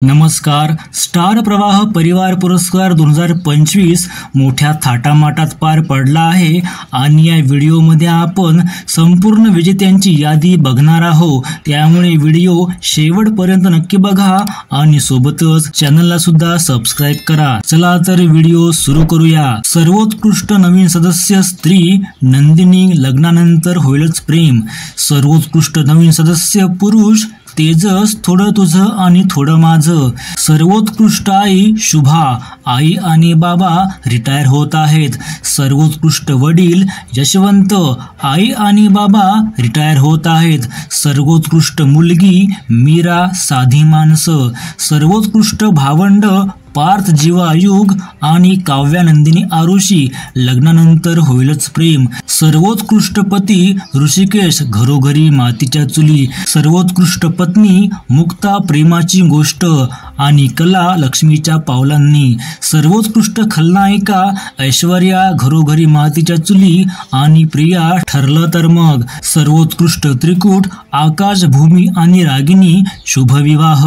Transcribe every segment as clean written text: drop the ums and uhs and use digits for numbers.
नमस्कार. स्टार प्रवाह परिवार पुरस्कार 2025 मोठ्या थाटामाटात पार पडला आहे आणि या व्हिडिओमध्ये आपण संपूर्ण विजेत्यांची यादी बघणार आहोत. त्यामुळे व्हिडिओ शेवटपर्यंत नक्की बघा आणि सोबतच चॅनलला सुद्धा सबस्क्राइब करा. चला तर व्हिडिओ सुरू करूया. सर्वोत्कृष्ट नवीन सदस्य स्त्री नंदिनी लग्नानंतर होईलच प्रेम. सर्वोत्कृष्ट नवीन सदस्य पुरुष तेजस थोडं तुझं आणि थोडं माझं. सर्वोत्कृष्ट आई शुभा. आई आणि बाबा रिटायर होत आहेत. सर्वोत्कृष्ट वडील यशवंत. आई आणि बाबा रिटायर होत आहेत. सर्वोत्कृष्ट मुलगी मीरा. साधी माणसं. सर्वोत्कृष्ट भावंड पार्थ जीवायुग आणि काव्यानंदिनी आरुषी. लग्नानंतर होईलच प्रेम. सर्वोत्कृष्ट पती ऋषिकेश. घरोघरी मातीच्या चुली. सर्वोत्कृष्ट पत्नी मुक्ता. प्रेमाची गोष्ट आणि कला लक्ष्मीच्या पावलांनी. सर्वोत्कृष्ट खलनायिका ऐश्वर्या. घरोघरी मातीच्या चुली आणि प्रिया. ठरलं तर मग. सर्वोत्कृष्ट त्रिकूट आकाश भूमी आणि रागिनी. शुभविवाह.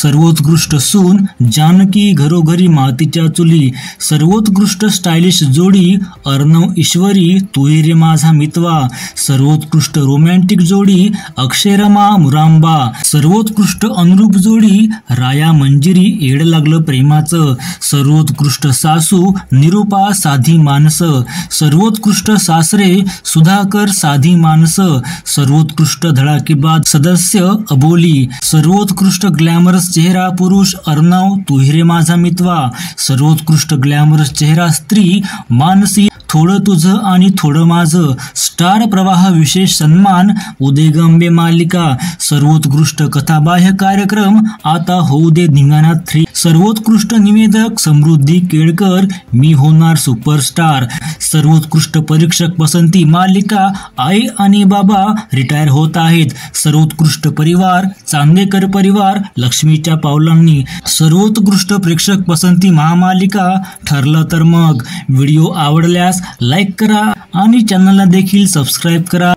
सर्वोत्कृष्ट सून जानकी. घरोघरी मातीच्या चुली. सर्वोत्कृष्ट स्टायलिश जोडी अर्णव ईश्वरी. तू रे माझा मितवा. सर्वोत्कृष्ट रोमॅन्टिक जोडी अक्षयरमा मुरांबा. सर्वोत्कृष्ट अनुरूप जोडी राया मंजिरी. येड लागलं प्रेमाचं. सर्वोत्कृष्ट सासू निरूपा. साधी माणसं. सर्वोत्कृष्ट सासरे सुधाकर. साधी माणसं. सर्वोत्कृष्ट धडाकेबाज सदस्य अबोली. सर्वोत्कृष्ट ग्लॅमरस चेहरा पुरुष अर्णव. तू रे माझा मितवा. सर्वोत्कृष्ट ग्लॅमरस चेहरा स्त्री मानसी. थोडं तुझं आणि थोडं माझं. स्टार प्रवाह विशेष सन्मान उदयगंबे मालिका. सर्वोत्कृष्ट कथाबाह्य कार्यक्रम आता होऊ दे धिंगाणा 3. सर्वोत्कृष्ट निवेदक समृद्धी केळकर. मी होणार सुपरस्टार. सर्वोत्कृष्ट परीक्षक पसंती मालिका आई आणि बाबा रिटायर होत आहेत. सर्वोत्कृष्ट परिवार चांदेकर परिवार. लक्ष्मीच्या पावलांनी. सर्वोत्कृष्ट प्रेक्षक पसंती महामालिका ठरलं तर मग. व्हिडिओ आवडल्यास लाईक करा आणि चॅनलला देखील सबस्क्राइब करा.